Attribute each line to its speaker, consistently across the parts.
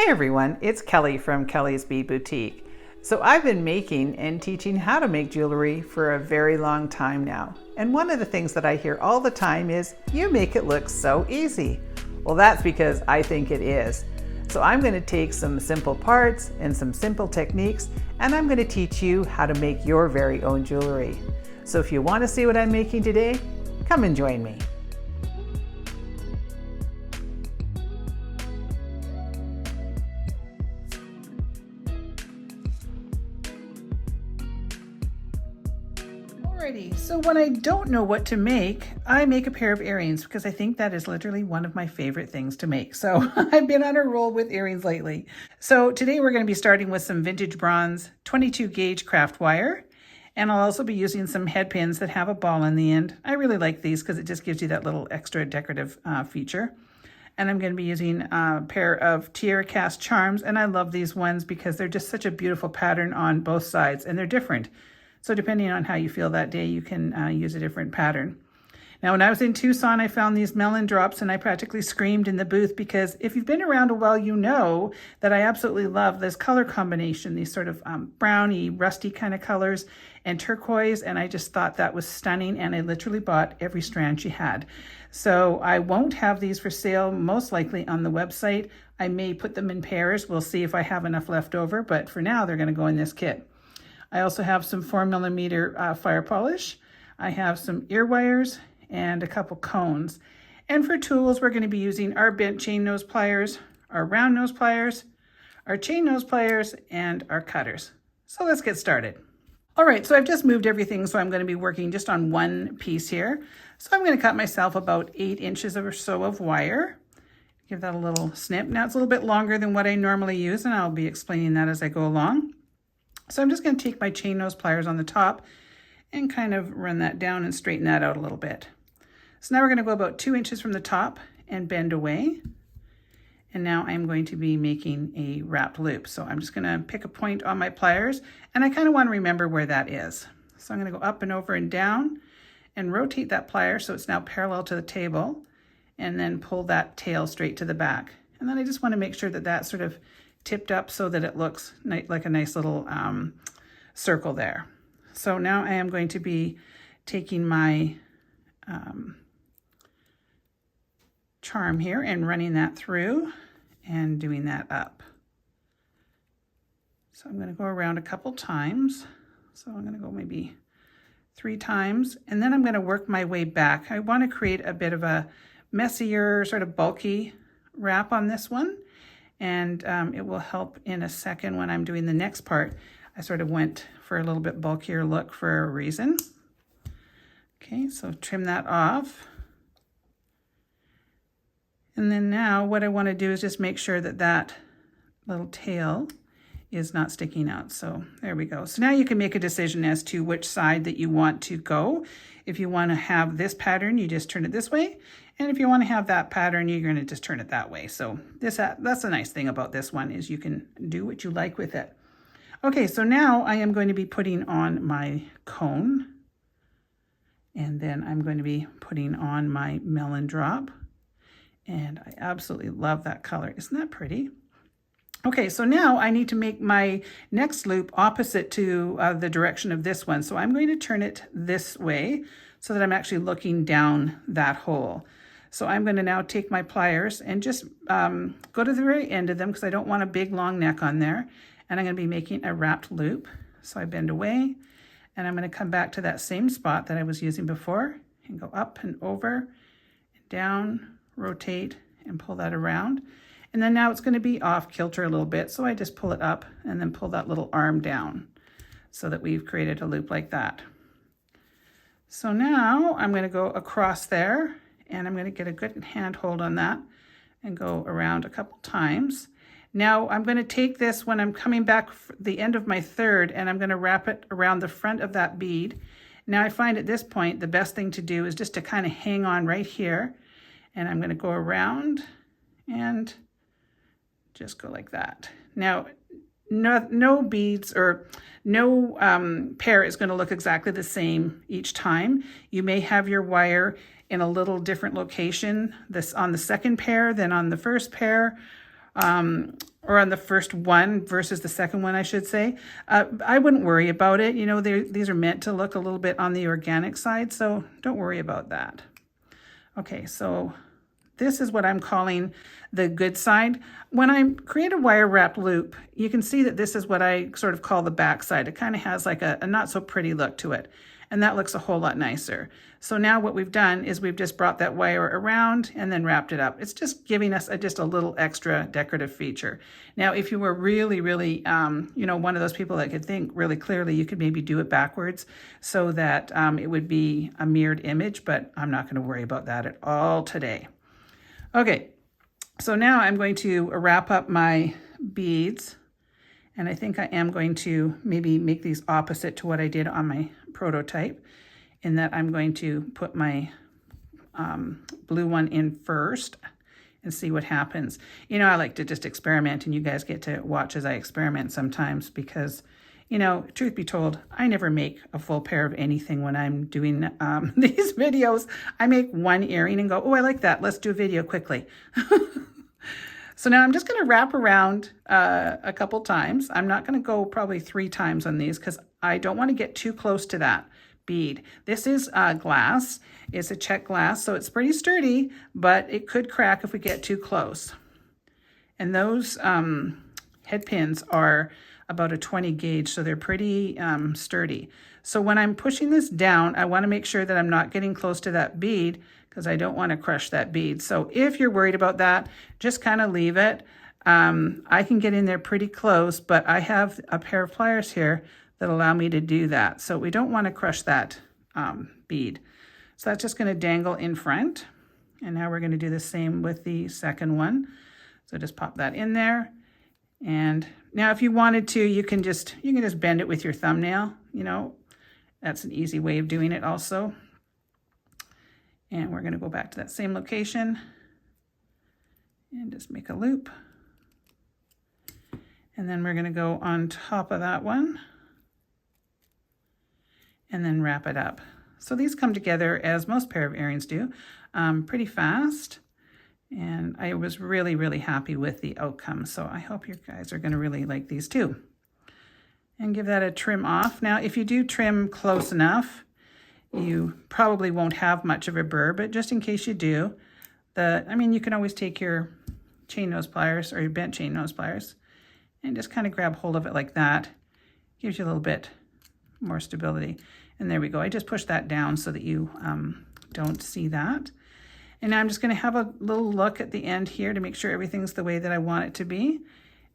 Speaker 1: Hi everyone, it's Kelly from Kelly's Bead Boutique. So I've been making and teaching how to make jewelry for a very long time now. And one of the things that I hear all the time is, you make it look so easy. Well, that's because I think it is. So I'm going to take some simple parts and some simple techniques, and I'm going to teach you how to make your very own jewelry. So if you want to see what I'm making today, come and join me. Alrighty, so when I don't know what to make, I make a pair of earrings because I think that is literally one of my favorite things to make. So I've been on a roll with earrings lately. So today we're going to be starting with some vintage bronze 22 gauge craft wire. And I'll also be using some head pins that have a ball in the end. I really like these because it just gives you that little extra decorative feature. And I'm going to be using a pair of tiara cast charms. And I love these ones because they're just such a beautiful pattern on both sides and they're different. So depending on how you feel that day, you can use a different pattern. Now, when I was in Tucson, I found these melon drops and I practically screamed in the booth because if you've been around a while, you know that I absolutely love this color combination, these sort of browny, rusty kind of colors and turquoise. And I just thought that was stunning. And I literally bought every strand she had. So I won't have these for sale, most likely on the website. I may put them in pairs. We'll see if I have enough left over, but for now, they're going to go in this kit. I also have some 4mm fire polish. I have some ear wires and a couple cones. And for tools, we're going to be using our bent chain nose pliers, our round nose pliers, our chain nose pliers, and our cutters. So let's get started. All right, so I've just moved everything, so I'm going to be working just on one piece here. So I'm going to cut myself about 8 inches or so of wire. Give that a little snip. Now it's a little bit longer than what I normally use, and I'll be explaining that as I go along. So I'm just going to take my chain nose pliers on the top and kind of run that down and straighten that out a little bit. So now we're going to go about 2 inches from the top and bend away. And now I'm going to be making a wrapped loop. So I'm just going to pick a point on my pliers and I kind of want to remember where that is. So I'm going to go up and over and down and rotate that plier so it's now parallel to the table and then pull that tail straight to the back. And then I just want to make sure that that's sort of tipped up so that it looks like a nice little circle there. So now I am going to be taking my charm here and running that through and doing that up. So I'm going to go around a couple times. So I'm going to go maybe 3 times and then I'm going to work my way back. I want to create a bit of a messier, sort of bulky wrap on this one. And it will help in a second when I'm doing the next part. I sort of went for a little bit bulkier look for a reason. Okay, so trim that off. And then now what I want to do is just make sure that that little tail is not sticking out. So there we go. So now you can make a decision as to which side that you want to go. If you want to have this pattern, you just turn it this way. And if you want to have that pattern, you're going to just turn it that way. So that's the nice thing about this one is you can do what you like with it. Okay, so now I am going to be putting on my cone. And then I'm going to be putting on my melon drop. And I absolutely love that color. Isn't that pretty? Okay, so now I need to make my next loop opposite to the direction of this one. So I'm going to turn it this way so that I'm actually looking down that hole. So I'm going to now take my pliers and just go to the very end of them because I don't want a big long neck on there. And I'm going to be making a wrapped loop. So I bend away and I'm going to come back to that same spot that I was using before and go up and over and down, rotate and pull that around. And then now it's going to be off kilter a little bit. So I just pull it up and then pull that little arm down so that we've created a loop like that. So now I'm going to go across there and I'm going to get a good handhold on that and go around a couple times. Now I'm going to take this when I'm coming back the end of my third and I'm going to wrap it around the front of that bead. Now I find at this point the best thing to do is just to kind of hang on right here and I'm going to go around and just go like that. Now no beads or no pair is going to look exactly the same each time. You may have your wire in a little different location on the second pair than on the first pair, or on the first one versus the second one, I should say, I wouldn't worry about it. You know, these are meant to look a little bit on the organic side, so don't worry about that. Okay, so this is what I'm calling the good side. When I create a wire wrap loop, you can see that this is what I sort of call the back side. It kind of has like a not so pretty look to it. And that looks a whole lot nicer. So now what we've done is we've just brought that wire around and then wrapped it up. It's just giving us just a little extra decorative feature. Now, if you were really, really, you know, one of those people that could think really clearly, you could maybe do it backwards so that it would be a mirrored image, but I'm not going to worry about that at all today. Okay, so now I'm going to wrap up my beads. And I think I am going to maybe make these opposite to what I did on my prototype, in that I'm going to put my blue one in first and see what happens. You know, I like to just experiment, and you guys get to watch as I experiment sometimes because, you know, truth be told, I never make a full pair of anything when I'm doing these videos. I make one earring and go, oh, I like that. Let's do a video quickly. So now I'm just going to wrap around a couple times. I'm not going to go probably 3 times on these because I don't want to get too close to that bead. This is glass. It's a Czech glass, so it's pretty sturdy, but it could crack if we get too close. And those head pins are about a 20 gauge, so they're pretty sturdy. So when I'm pushing this down, I want to make sure that I'm not getting close to that bead because I don't want to crush that bead. So if you're worried about that, just kind of leave it. I can get in there pretty close, but I have a pair of pliers here that allow me to do that. So we don't want to crush that bead. So that's just going to dangle in front. And now we're going to do the same with the second one. So just pop that in there. And now if you wanted to, you can just bend it with your thumbnail. You know, that's an easy way of doing it also. And we're going to go back to that same location and just make a loop. And then we're going to go on top of that one and then wrap it up. So these come together, as most pair of earrings do, pretty fast. And I was really, really happy with the outcome. So I hope you guys are going to really like these too. And give that a trim off. Now, if you do trim close enough, you probably won't have much of a burr, but just in case you do, you can always take your chain nose pliers or your bent chain nose pliers and just kind of grab hold of it like that. Gives you a little bit more stability. And there we go. I just pushed that down so that you don't see that. And now I'm just going to have a little look at the end here to make sure everything's the way that I want it to be.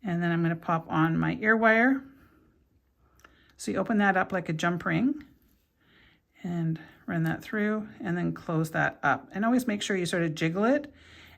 Speaker 1: And then I'm going to pop on my ear wire. So you open that up like a jump ring and run that through and then close that up. And always make sure you sort of jiggle it,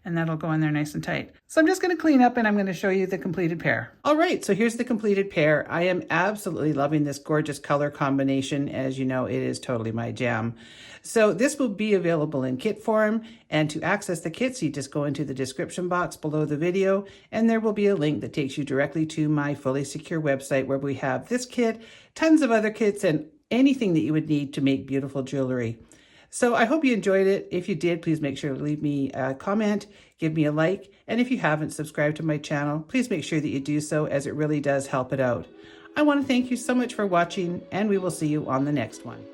Speaker 1: and that'll go in there nice and tight. So I'm just going to clean up and I'm going to show you the completed pair. All right, so here's the completed pair. I am absolutely loving this gorgeous color combination. As you know, it is totally my jam. So this will be available in kit form, and to access the kits, you just go into the description box below the video, and there will be a link that takes you directly to my fully secure website where we have this kit, tons of other kits, and anything that you would need to make beautiful jewelry. So I hope you enjoyed it. If you did, please make sure to leave me a comment, give me a like, and if you haven't subscribed to my channel, please make sure that you do so, as it really does help it out. I want to thank you so much for watching, and we will see you on the next one.